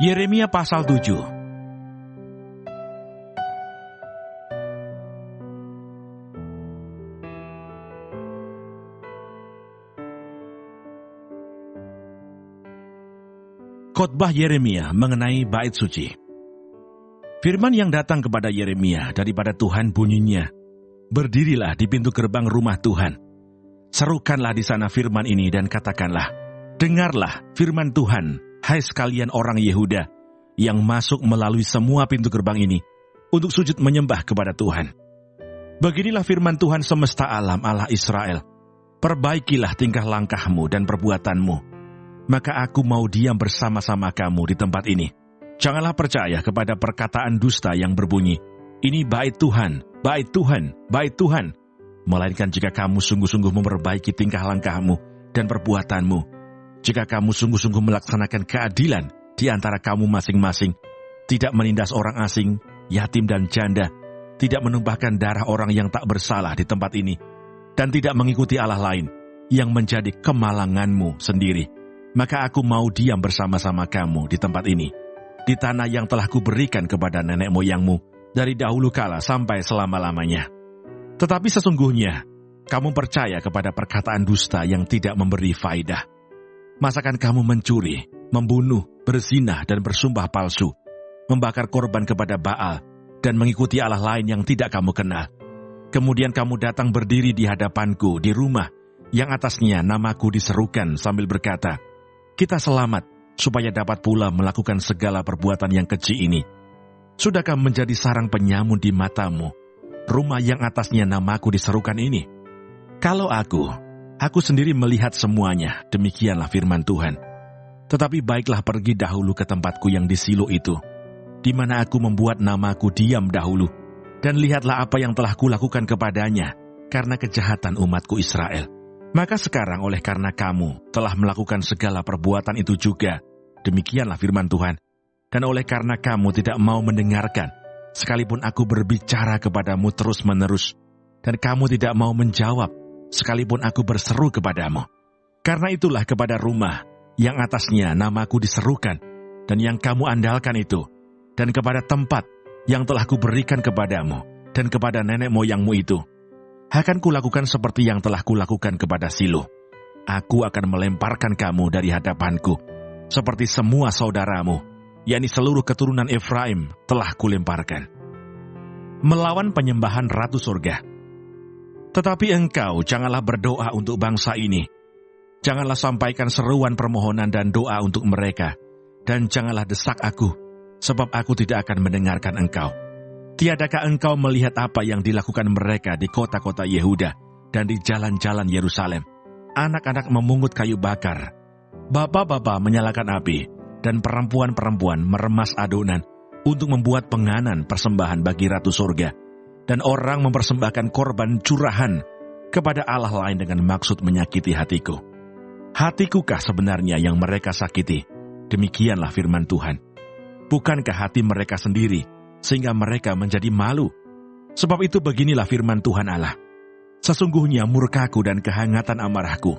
Yeremia pasal 7. Khotbah Yeremia mengenai bait suci. Firman yang datang kepada Yeremia daripada Tuhan bunyinya, "Berdirilah di pintu gerbang rumah Tuhan. Serukanlah di sana firman ini dan katakanlah, dengarlah firman Tuhan, hai sekalian orang Yehuda yang masuk melalui semua pintu gerbang ini untuk sujud menyembah kepada Tuhan. Beginilah firman Tuhan semesta alam, Allah Israel. Perbaikilah tingkah langkahmu dan perbuatanmu, maka aku mau diam bersama-sama kamu di tempat ini. Janganlah percaya kepada perkataan dusta yang berbunyi, ini bait Tuhan, bait Tuhan, bait Tuhan. Melainkan jika kamu sungguh-sungguh memperbaiki tingkah langkahmu dan perbuatanmu, jika kamu sungguh-sungguh melaksanakan keadilan di antara kamu masing-masing, tidak menindas orang asing, yatim dan janda, tidak menumpahkan darah orang yang tak bersalah di tempat ini, dan tidak mengikuti Allah lain yang menjadi kemalanganmu sendiri, maka aku mau diam bersama-sama kamu di tempat ini, di tanah yang telah kuberikan kepada nenek moyangmu dari dahulu kala sampai selama-lamanya. Tetapi sesungguhnya, kamu percaya kepada perkataan dusta yang tidak memberi faedah. Masakan kamu mencuri, membunuh, berzina, dan bersumpah palsu, membakar korban kepada Baal, dan mengikuti Allah lain yang tidak kamu kenal. Kemudian kamu datang berdiri di hadapanku di rumah yang atasnya namaku diserukan sambil berkata, kita selamat, supaya dapat pula melakukan segala perbuatan yang keji ini. Sudahkah menjadi sarang penyamun di matamu, rumah yang atasnya namaku diserukan ini? Kalau aku sendiri melihat semuanya, demikianlah firman Tuhan. Tetapi baiklah pergi dahulu ke tempatku yang di Silo itu, di mana aku membuat namaku diam dahulu, dan lihatlah apa yang telah kulakukan kepadanya, karena kejahatan umatku Israel. Maka sekarang oleh karena kamu telah melakukan segala perbuatan itu juga, demikianlah firman Tuhan, dan oleh karena kamu tidak mau mendengarkan, sekalipun aku berbicara kepadamu terus-menerus, dan kamu tidak mau menjawab, sekalipun aku berseru kepadamu. Karena itulah kepada rumah yang atasnya namaku diserukan, dan yang kamu andalkan itu, dan kepada tempat yang telah kuberikan kepadamu, dan kepada nenek moyangmu itu, akan kulakukan seperti yang telah kulakukan kepada Silo. Aku akan melemparkan kamu dari hadapanku, seperti semua saudaramu, yakni seluruh keturunan Efraim telah kulemparkan. Melawan penyembahan Ratu Surga. Tetapi engkau janganlah berdoa untuk bangsa ini. Janganlah sampaikan seruan permohonan dan doa untuk mereka. Dan janganlah desak aku, sebab aku tidak akan mendengarkan engkau. Tiadakah engkau melihat apa yang dilakukan mereka di kota-kota Yehuda dan di jalan-jalan Yerusalem? Anak-anak memungut kayu bakar, bapak-bapak menyalakan api, dan perempuan-perempuan meremas adonan untuk membuat penganan persembahan bagi Ratu Surga. Dan orang mempersembahkan korban curahan kepada Allah lain dengan maksud menyakiti hatiku. Hatikukah sebenarnya yang mereka sakiti? Demikianlah firman Tuhan. Bukankah hati mereka sendiri, sehingga mereka menjadi malu? Sebab itu beginilah firman Tuhan Allah. Sesungguhnya murkaku dan kehangatan amarahku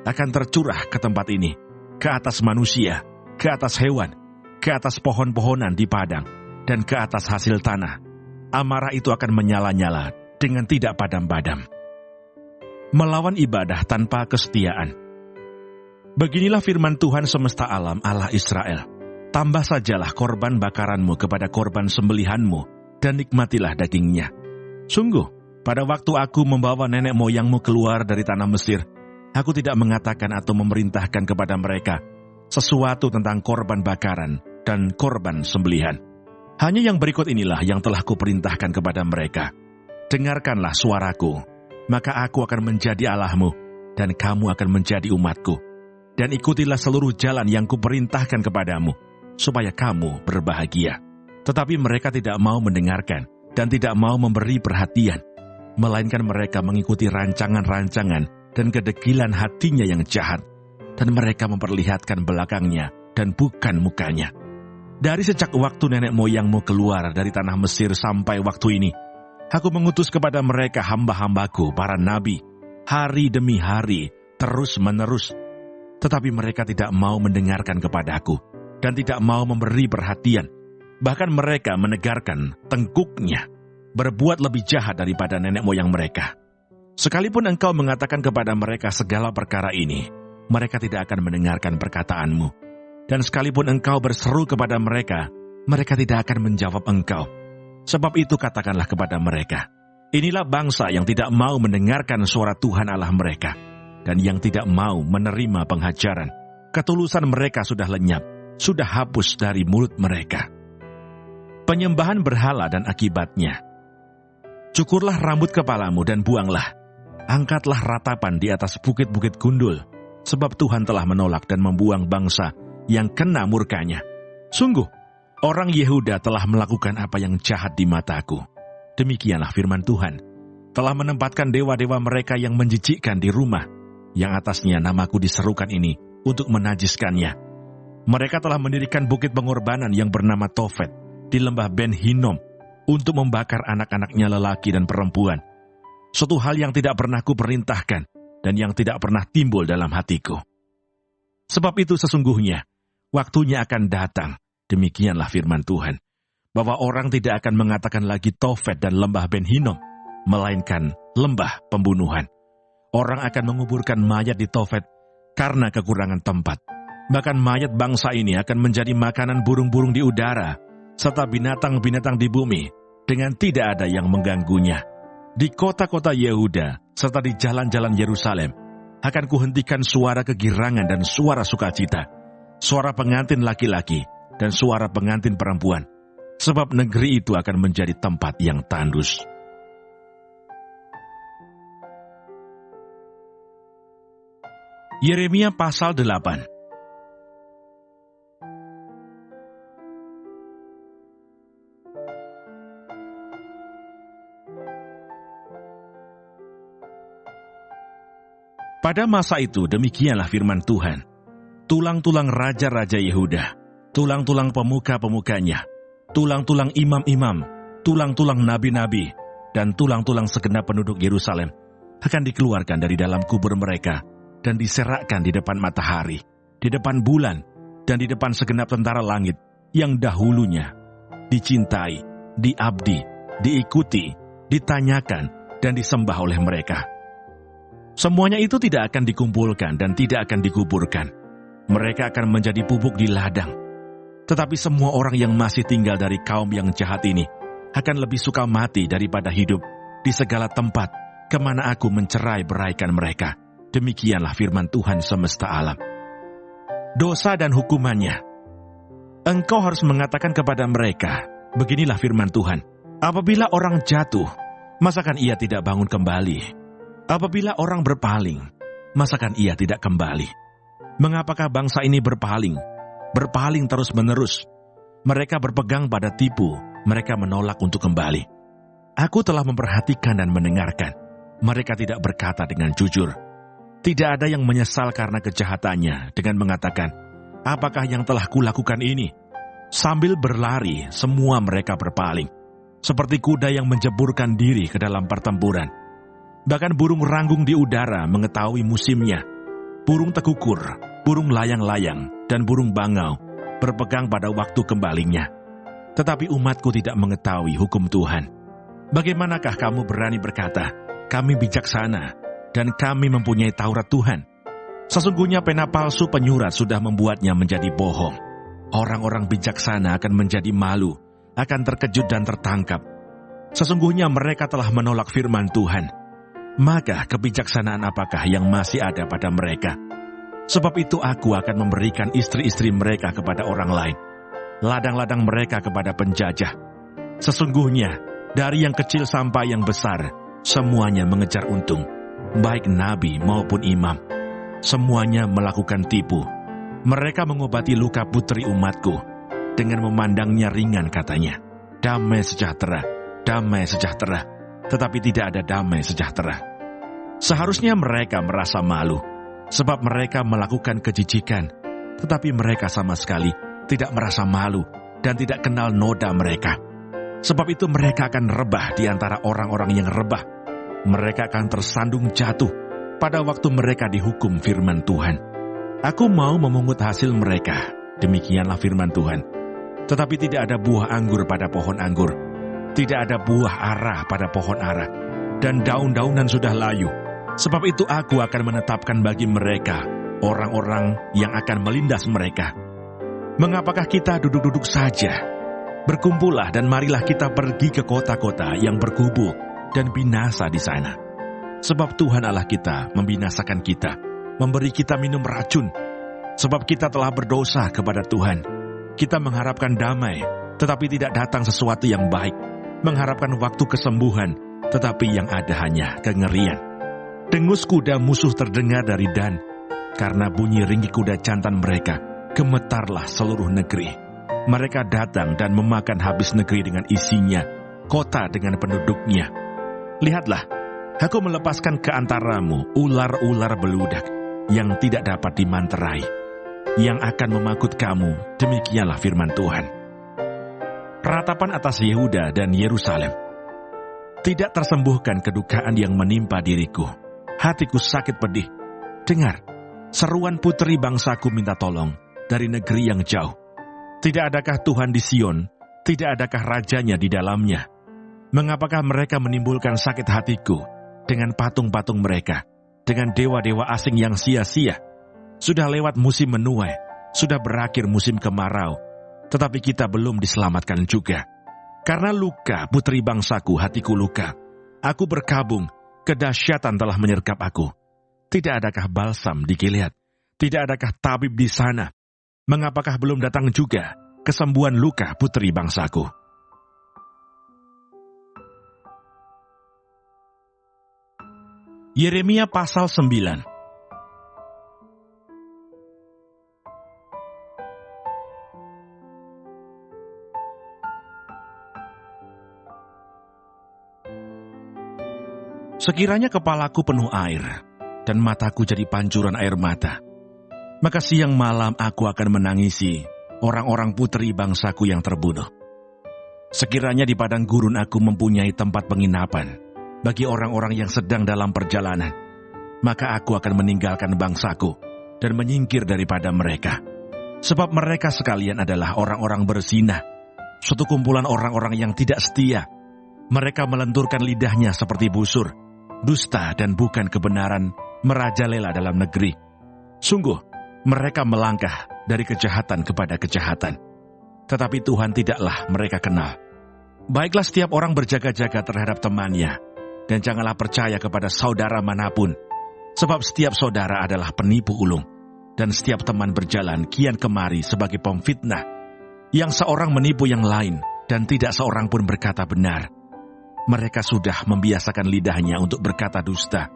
akan tercurah ke tempat ini, ke atas manusia, ke atas hewan, ke atas pohon-pohonan di padang, dan ke atas hasil tanah. Amarah itu akan menyala-nyala dengan tidak padam-padam. Melawan ibadah tanpa kesetiaan. Beginilah firman Tuhan semesta alam, Allah Israel. Tambah sajalah korban bakaranmu kepada korban sembelihanmu, dan nikmatilah dagingnya. Sungguh, pada waktu aku membawa nenek moyangmu keluar dari tanah Mesir, aku tidak mengatakan atau memerintahkan kepada mereka sesuatu tentang korban bakaran dan korban sembelihan. Hanya yang berikut inilah yang telah kuperintahkan kepada mereka. Dengarkanlah suaraku, maka aku akan menjadi Allahmu, dan kamu akan menjadi umatku. Dan ikutilah seluruh jalan yang kuperintahkan kepadamu, supaya kamu berbahagia. Tetapi mereka tidak mau mendengarkan, dan tidak mau memberi perhatian, melainkan mereka mengikuti rancangan-rancangan dan kedegilan hatinya yang jahat, dan mereka memperlihatkan belakangnya dan bukan mukanya. Dari sejak waktu nenek moyangmu keluar dari tanah Mesir sampai waktu ini, aku mengutus kepada mereka hamba-hambaku, para nabi, hari demi hari, terus-menerus. Tetapi mereka tidak mau mendengarkan kepadaku, dan tidak mau memberi perhatian. Bahkan mereka menegarkan tengkuknya, berbuat lebih jahat daripada nenek moyang mereka. Sekalipun engkau mengatakan kepada mereka segala perkara ini, mereka tidak akan mendengarkan perkataanmu. Dan sekalipun engkau berseru kepada mereka, mereka tidak akan menjawab engkau. Sebab itu katakanlah kepada mereka, inilah bangsa yang tidak mau mendengarkan suara Tuhan Allah mereka, dan yang tidak mau menerima penghajaran. Ketulusan mereka sudah lenyap, sudah hapus dari mulut mereka. Penyembahan berhala dan akibatnya. Cukurlah rambut kepalamu dan buanglah. Angkatlah ratapan di atas bukit-bukit gundul, sebab Tuhan telah menolak dan membuang bangsa yang kena murkanya. Sungguh, orang Yehuda telah melakukan apa yang jahat di mataku. Demikianlah firman Tuhan. Telah menempatkan dewa-dewa mereka yang menjijikkan di rumah, yang atasnya namaku diserukan ini untuk menajiskannya. Mereka telah mendirikan bukit pengorbanan yang bernama Tofet di lembah Ben Hinnom untuk membakar anak-anaknya lelaki dan perempuan. Suatu hal yang tidak pernah kuperintahkan dan yang tidak pernah timbul dalam hatiku. Sebab itu sesungguhnya, waktunya akan datang, demikianlah firman Tuhan, bahwa orang tidak akan mengatakan lagi Tofet dan lembah Ben Hinnom, melainkan lembah pembunuhan. Orang akan menguburkan mayat di Tofet karena kekurangan tempat. Bahkan mayat bangsa ini akan menjadi makanan burung-burung di udara, serta binatang-binatang di bumi, dengan tidak ada yang mengganggunya. Di kota-kota Yehuda, serta di jalan-jalan Yerusalem, akan kuhentikan suara kegirangan dan suara sukacita, suara pengantin laki-laki dan suara pengantin perempuan, sebab negeri itu akan menjadi tempat yang tandus. Yeremia pasal 8. Pada masa itu demikianlah firman Tuhan. Tulang-tulang raja-raja Yehuda, tulang-tulang pemuka-pemukanya, tulang-tulang imam-imam, tulang-tulang nabi-nabi, dan tulang-tulang segenap penduduk Yerusalem akan dikeluarkan dari dalam kubur mereka dan diserakkan di depan matahari, di depan bulan, dan di depan segenap tentara langit yang dahulunya dicintai, diabdi, diikuti, ditanyakan, dan disembah oleh mereka. Semuanya itu tidak akan dikumpulkan dan tidak akan dikuburkan. Mereka akan menjadi pupuk di ladang. Tetapi semua orang yang masih tinggal dari kaum yang jahat ini akan lebih suka mati daripada hidup di segala tempat kemana aku mencerai beraikan mereka. Demikianlah firman Tuhan semesta alam. Dosa dan hukumannya. Engkau harus mengatakan kepada mereka, beginilah firman Tuhan. Apabila orang jatuh, masakan ia tidak bangun kembali? Apabila orang berpaling, masakan ia tidak kembali? Mengapakah bangsa ini berpaling? Berpaling terus-menerus. Mereka berpegang pada tipu, mereka menolak untuk kembali. Aku telah memperhatikan dan mendengarkan. Mereka tidak berkata dengan jujur. Tidak ada yang menyesal karena kejahatannya dengan mengatakan, apakah yang telah kulakukan ini? Sambil berlari, semua mereka berpaling. Seperti kuda yang menjeburkan diri ke dalam pertempuran. Bahkan burung ranggung di udara mengetahui musimnya. Burung tekukur, burung layang-layang, dan burung bangau berpegang pada waktu kembalinya. Tetapi umatku tidak mengetahui hukum Tuhan. Bagaimanakah kamu berani berkata, kami bijaksana, dan kami mempunyai Taurat Tuhan? Sesungguhnya pena palsu penyurat sudah membuatnya menjadi bohong. Orang-orang bijaksana akan menjadi malu, akan terkejut dan tertangkap. Sesungguhnya mereka telah menolak firman Tuhan. Maka kebijaksanaan apakah yang masih ada pada mereka? Sebab itu aku akan memberikan istri-istri mereka kepada orang lain, ladang-ladang mereka kepada penjajah. Sesungguhnya, dari yang kecil sampai yang besar, semuanya mengejar untung, baik nabi maupun imam. Semuanya melakukan tipu. Mereka mengobati luka putri umatku, dengan memandangnya ringan katanya, damai sejahtera, tetapi tidak ada damai sejahtera. Seharusnya mereka merasa malu, sebab mereka melakukan kejijikan, tetapi mereka sama sekali tidak merasa malu dan tidak kenal noda mereka. Sebab itu mereka akan rebah di antara orang-orang yang rebah. Mereka akan tersandung jatuh pada waktu mereka dihukum firman Tuhan. Aku mau memungut hasil mereka, demikianlah firman Tuhan. Tetapi tidak ada buah anggur pada pohon anggur, tidak ada buah ara pada pohon ara, dan daun-daunan sudah layu. Sebab itu aku akan menetapkan bagi mereka orang-orang yang akan melindas mereka. Mengapakah kita duduk-duduk saja? Berkumpullah dan marilah kita pergi ke kota-kota yang berkubu dan binasa di sana. Sebab Tuhan Allah kita membinasakan kita, memberi kita minum racun. Sebab kita telah berdosa kepada Tuhan. Kita mengharapkan damai, tetapi tidak datang sesuatu yang baik. Mengharapkan waktu kesembuhan, tetapi yang ada hanya kengerian. Dengus kuda musuh terdengar dari Dan. Karena bunyi ringgi kuda jantan mereka, gemetarlah seluruh negeri. Mereka datang dan memakan habis negeri dengan isinya, kota dengan penduduknya. Lihatlah, aku melepaskan ke antaramu ular-ular beludak yang tidak dapat dimanterai, yang akan memakut kamu, demikianlah firman Tuhan. Ratapan atas Yehuda dan Yerusalem. Tidak tersembuhkan kedukaan yang menimpa diriku. Hatiku sakit pedih. Dengar, seruan putri bangsaku minta tolong dari negeri yang jauh. Tidak adakah Tuhan di Sion? Tidak adakah rajanya di dalamnya? Mengapakah mereka menimbulkan sakit hatiku dengan patung-patung mereka, dengan dewa-dewa asing yang sia-sia? Sudah lewat musim menuai, sudah berakhir musim kemarau, tetapi kita belum diselamatkan juga. Karena luka putri bangsaku, hatiku luka. Aku berkabung, kedahsyatan telah menyergap aku. Tidak adakah balsam di Gilead? Tidak adakah tabib di sana? Mengapakah belum datang juga kesembuhan luka putri bangsaku? Yeremia pasal 9. Sekiranya kepalaku penuh air, dan mataku jadi pancuran air mata, maka siang malam aku akan menangisi orang-orang putri bangsaku yang terbunuh. Sekiranya di padang gurun aku mempunyai tempat penginapan bagi orang-orang yang sedang dalam perjalanan, maka aku akan meninggalkan bangsaku dan menyingkir daripada mereka. Sebab mereka sekalian adalah orang-orang berzina, suatu kumpulan orang-orang yang tidak setia. Mereka melenturkan lidahnya seperti busur, dusta dan bukan kebenaran merajalela dalam negeri. Sungguh, mereka melangkah dari kejahatan kepada kejahatan, tetapi Tuhan tidaklah mereka kenal. Baiklah setiap orang berjaga-jaga terhadap temannya, dan janganlah percaya kepada saudara manapun, sebab setiap saudara adalah penipu ulung, dan setiap teman berjalan kian kemari sebagai pemfitnah, yang seorang menipu yang lain, dan tidak seorang pun berkata benar. Mereka sudah membiasakan lidahnya untuk berkata dusta.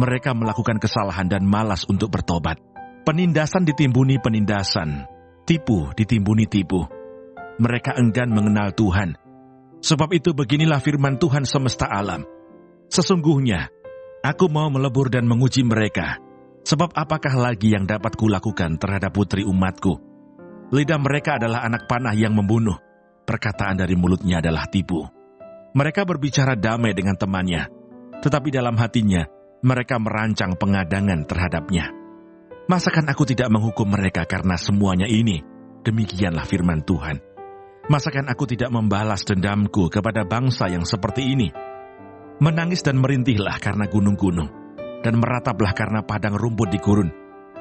Mereka melakukan kesalahan dan malas untuk bertobat. Penindasan ditimbuni penindasan, tipu ditimbuni tipu. Mereka enggan mengenal Tuhan. Sebab itu beginilah firman Tuhan semesta alam. Sesungguhnya, aku mau melebur dan menguji mereka. Sebab apakah lagi yang dapat kulakukan terhadap putri umatku? Lidah mereka adalah anak panah yang membunuh. Perkataan dari mulutnya adalah tipu. Mereka berbicara damai dengan temannya, tetapi dalam hatinya mereka merancang pengadangan terhadapnya. Masakan aku tidak menghukum mereka karena semuanya ini? Demikianlah firman Tuhan. Masakan aku tidak membalas dendamku kepada bangsa yang seperti ini? Menangis dan merintihlah karena gunung-gunung, dan merataplah karena padang rumput di gurun.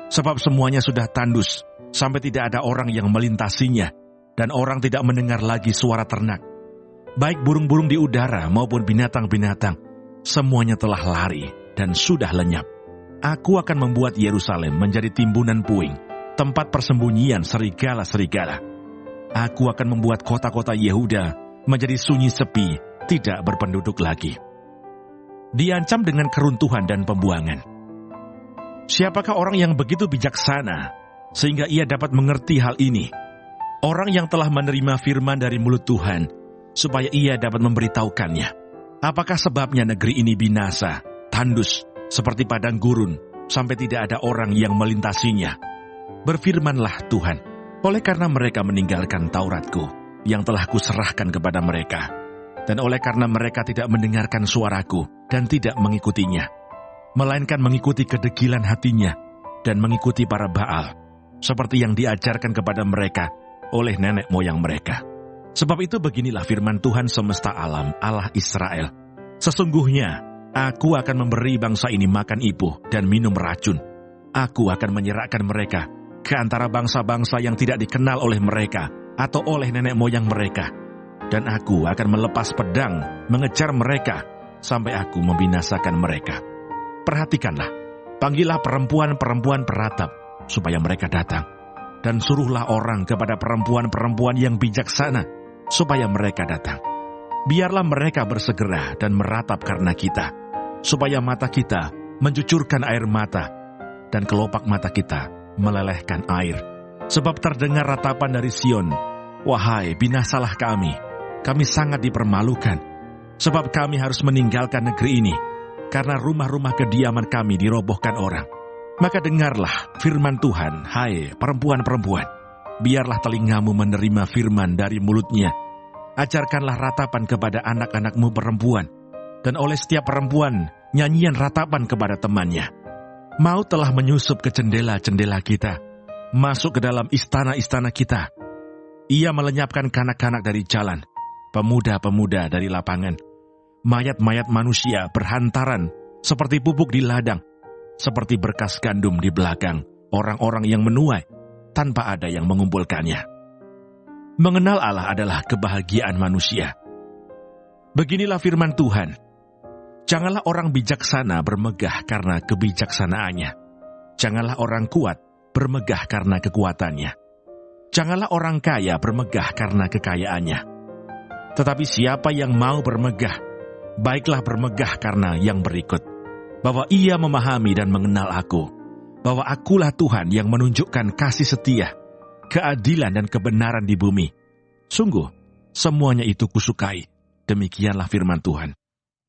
Sebab semuanya sudah tandus, sampai tidak ada orang yang melintasinya, dan orang tidak mendengar lagi suara ternak. Baik burung-burung di udara maupun binatang-binatang, semuanya telah lari dan sudah lenyap. Aku akan membuat Yerusalem menjadi timbunan puing, tempat persembunyian serigala-serigala. Aku akan membuat kota-kota Yehuda menjadi sunyi sepi, tidak berpenduduk lagi. Diancam dengan keruntuhan dan pembuangan. Siapakah orang yang begitu bijaksana, sehingga ia dapat mengerti hal ini? Orang yang telah menerima firman dari mulut Tuhan, supaya ia dapat memberitahukannya. Apakah sebabnya negeri ini binasa, tandus, seperti padang gurun, sampai tidak ada orang yang melintasinya? Berfirmanlah Tuhan, oleh karena mereka meninggalkan Tauratku, yang telah kuserahkan kepada mereka, dan oleh karena mereka tidak mendengarkan suaraku, dan tidak mengikutinya, melainkan mengikuti kedegilan hatinya, dan mengikuti para Baal, seperti yang diajarkan kepada mereka oleh nenek moyang mereka. Sebab itu beginilah firman Tuhan semesta alam, Allah Israel. Sesungguhnya, aku akan memberi bangsa ini makan ipuh dan minum racun. Aku akan menyerahkan mereka ke antara bangsa-bangsa yang tidak dikenal oleh mereka atau oleh nenek moyang mereka. Dan aku akan melepas pedang mengejar mereka sampai aku membinasakan mereka. Perhatikanlah, panggillah perempuan-perempuan peratap supaya mereka datang. Dan suruhlah orang kepada perempuan-perempuan yang bijaksana supaya mereka datang. Biarlah mereka bersegera dan meratap karena kita, supaya mata kita mencucurkan air mata, dan kelopak mata kita melelehkan air. Sebab terdengar ratapan dari Sion, wahai binasalah kami sangat dipermalukan, sebab kami harus meninggalkan negeri ini, karena rumah-rumah kediaman kami dirobohkan orang. Maka dengarlah firman Tuhan, hai perempuan-perempuan, biarlah telingamu menerima firman dari mulutnya. Ajarkanlah ratapan kepada anak-anakmu perempuan, dan oleh setiap perempuan nyanyian ratapan kepada temannya. Maut telah menyusup ke jendela-jendela kita, masuk ke dalam istana-istana kita. Ia melenyapkan kanak-kanak dari jalan, pemuda-pemuda dari lapangan. Mayat-mayat manusia berhantaran seperti pupuk di ladang, seperti berkas gandum di belakang orang-orang yang menuai, tanpa ada yang mengumpulkannya. Mengenal Allah adalah kebahagiaan manusia. Beginilah firman Tuhan. Janganlah orang bijaksana bermegah karena kebijaksanaannya. Janganlah orang kuat bermegah karena kekuatannya. Janganlah orang kaya bermegah karena kekayaannya. Tetapi siapa yang mau bermegah, baiklah bermegah karena yang berikut. Bahwa ia memahami dan mengenal aku. Bahwa akulah Tuhan yang menunjukkan kasih setia, keadilan dan kebenaran di bumi. Sungguh, semuanya itu kusukai. Demikianlah firman Tuhan.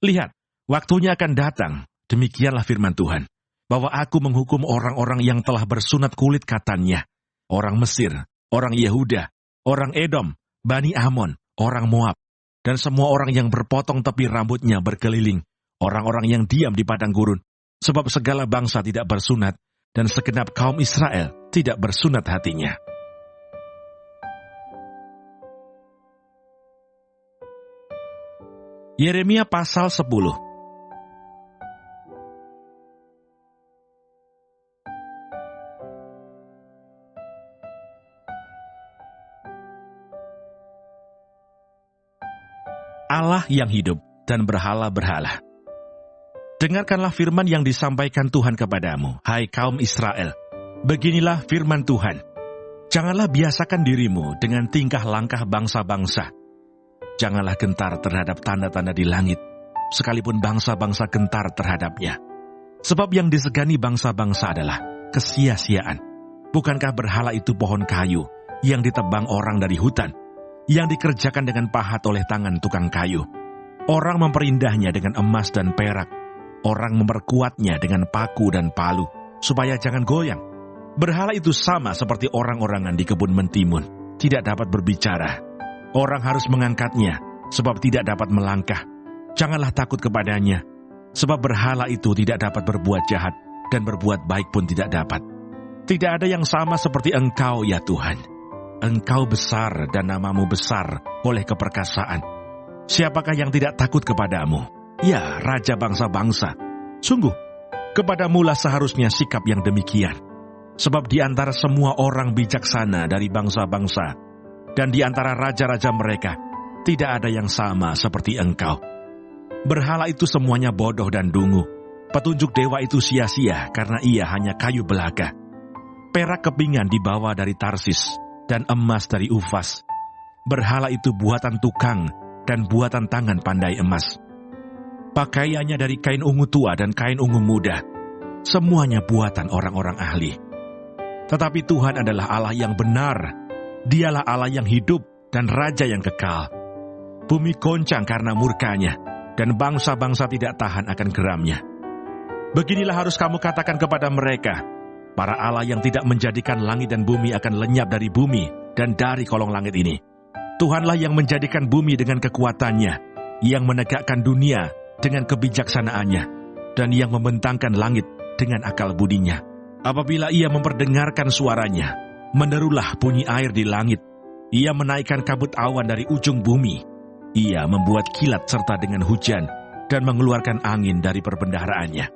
Lihat, waktunya akan datang, demikianlah firman Tuhan, bahwa aku menghukum orang-orang yang telah bersunat kulit katanya, orang Mesir, orang Yehuda, orang Edom, Bani Amon, orang Moab, dan semua orang yang berpotong tepi rambutnya berkeliling, orang-orang yang diam di padang gurun, sebab segala bangsa tidak bersunat, dan segenap kaum Israel tidak bersunat hatinya. Yeremia pasal 10. Allah yang hidup dan berhala-berhala. Dengarkanlah firman yang disampaikan Tuhan kepadamu, hai kaum Israel. Beginilah firman Tuhan. Janganlah biasakan dirimu dengan tingkah langkah bangsa-bangsa. Janganlah gentar terhadap tanda-tanda di langit, sekalipun bangsa-bangsa gentar terhadapnya. Sebab yang disegani bangsa-bangsa adalah kesia-siaan. Bukankah berhala itu pohon kayu yang ditebang orang dari hutan, yang dikerjakan dengan pahat oleh tangan tukang kayu? Orang memperindahnya dengan emas dan perak. Orang memperkuatnya dengan paku dan palu, supaya jangan goyang. Berhala itu sama seperti orang-orangan di kebun mentimun, tidak dapat berbicara. Orang harus mengangkatnya, sebab tidak dapat melangkah. Janganlah takut kepadanya, sebab berhala itu tidak dapat berbuat jahat, dan berbuat baik pun tidak dapat. Tidak ada yang sama seperti Engkau, ya Tuhan. Engkau besar dan namamu besar oleh keperkasaan. Siapakah yang tidak takut kepadamu? Ya, Raja bangsa-bangsa. Sungguh, kepadamulah seharusnya sikap yang demikian. Sebab di antara semua orang bijaksana dari bangsa-bangsa, dan di antara raja-raja mereka, tidak ada yang sama seperti Engkau. Berhala itu semuanya bodoh dan dungu. Petunjuk dewa itu sia-sia karena ia hanya kayu belaga. Perak kepingan dibawa dari Tarsis, dan emas dari Ufas. Berhala itu buatan tukang dan buatan tangan pandai emas. Pakaiannya dari kain ungu tua dan kain ungu muda. Semuanya buatan orang-orang ahli. Tetapi Tuhan adalah Allah yang benar. Dialah Allah yang hidup dan Raja yang kekal. Bumi goncang karena murkanya, dan bangsa-bangsa tidak tahan akan geramnya. Beginilah harus kamu katakan kepada mereka, para Allah yang tidak menjadikan langit dan bumi akan lenyap dari bumi dan dari kolong langit ini. Tuhanlah yang menjadikan bumi dengan kekuatannya, yang menegakkan dunia dengan kebijaksanaannya, dan yang membentangkan langit dengan akal budinya. Apabila ia memperdengarkan suaranya, menderulah bunyi air di langit. Ia menaikkan kabut awan dari ujung bumi. Ia membuat kilat serta dengan hujan dan mengeluarkan angin dari perbendaharaannya.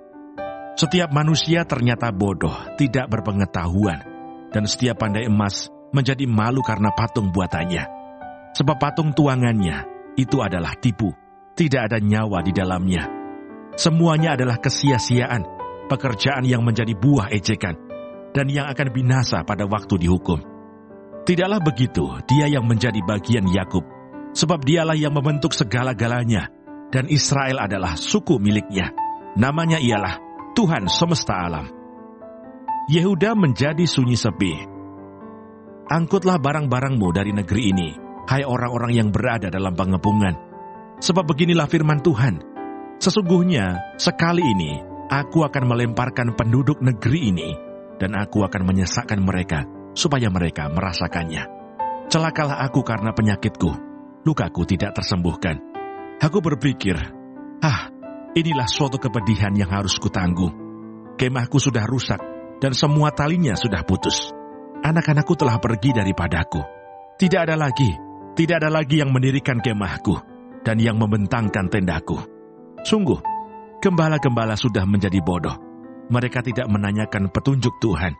Setiap manusia ternyata bodoh, tidak berpengetahuan, dan setiap pandai emas menjadi malu karena patung buatannya. Sebab patung tuangannya itu adalah tipu, tidak ada nyawa di dalamnya. Semuanya adalah kesia-siaan, pekerjaan yang menjadi buah ejekan, dan yang akan binasa pada waktu dihukum. Tidaklah begitu dia yang menjadi bagian Yakub, sebab dialah yang membentuk segala-galanya, dan Israel adalah suku miliknya. Namanya ialah Tuhan semesta alam. Yehuda menjadi sunyi sepi. Angkutlah barang-barangmu dari negeri ini, hai orang-orang yang berada dalam pengepungan. Sebab beginilah firman Tuhan, sesungguhnya sekali ini aku akan melemparkan penduduk negeri ini, dan aku akan menyesakkan mereka, supaya mereka merasakannya. Celakalah aku karena penyakitku, lukaku tidak tersembuhkan. Aku berpikir, inilah suatu kepedihan yang harus kutanggung. Kemahku sudah rusak, dan semua talinya sudah putus. Anak-anakku telah pergi daripadaku. Tidak ada lagi yang mendirikan kemahku, dan yang membentangkan tendaku. Sungguh, gembala-gembala sudah menjadi bodoh. Mereka tidak menanyakan petunjuk Tuhan.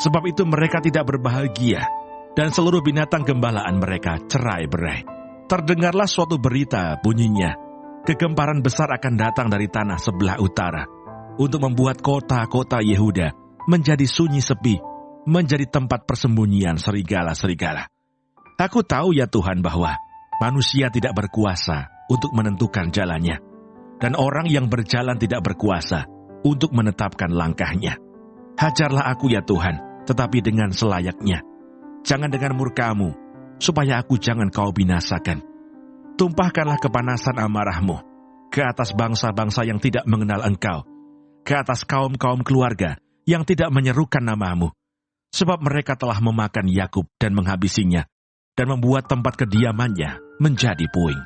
Sebab itu mereka tidak berbahagia, dan seluruh binatang gembalaan mereka cerai-berai. Terdengarlah suatu berita, bunyinya, kegemparan besar akan datang dari tanah sebelah utara, untuk membuat kota-kota Yehuda menjadi sunyi sepi, menjadi tempat persembunyian serigala-serigala. Aku tahu ya Tuhan bahwa manusia tidak berkuasa untuk menentukan jalannya, dan orang yang berjalan tidak berkuasa untuk menetapkan langkahnya. Hajarlah aku ya Tuhan, tetapi dengan selayaknya. Jangan dengan murka-Mu, supaya aku jangan Kau binasakan. Tumpahkanlah kepanasan amarah-Mu ke atas bangsa-bangsa yang tidak mengenal Engkau, ke atas kaum-kaum keluarga yang tidak menyerukan nama-Mu. Sebab mereka telah memakan Yakub dan menghabisinya, dan membuat tempat kediamannya menjadi puing.